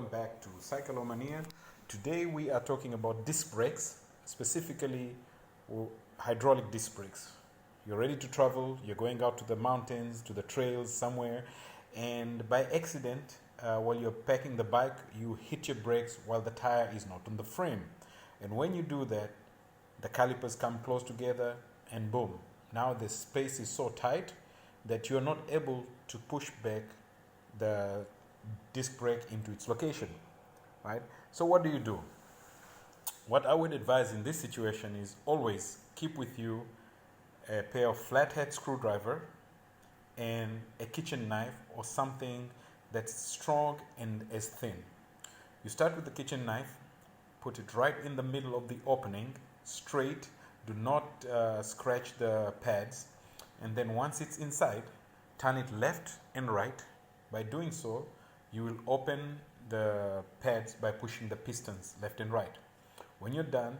welcome back to Cyclomania. Today we are talking about disc brakes, specifically hydraulic disc brakes. You're ready to travel, you're going out to the mountains, to the trails somewhere, and by accident, while you're packing the bike, you hit your brakes while the tire is not on the frame. And when you do that, the calipers come close together and boom, now the space is so tight that you're not able to push back the disc brake into its location, right? So what do? What I would advise in this situation is always keep with you a pair of flathead screwdriver and a kitchen knife or something that's strong and as thin. You start with the kitchen knife, put it right in the middle of the opening, straight, do not scratch the pads, and then once it's inside, turn it left and right. By doing so, you will open the pads by pushing the pistons left and right. When you're done,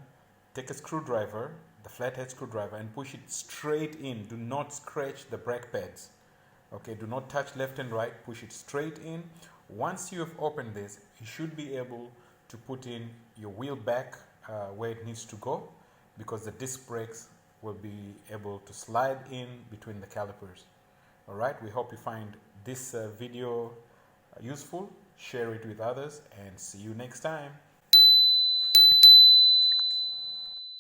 take a screwdriver, the flathead screwdriver, and push it straight in. Do not scratch the brake pads. Okay, do not touch left and right, push it straight in. Once you have opened this, you should be able to put in your wheel back where it needs to go, because the disc brakes will be able to slide in between the calipers. Alright, we hope you find this video useful. Share it with others and see you next time.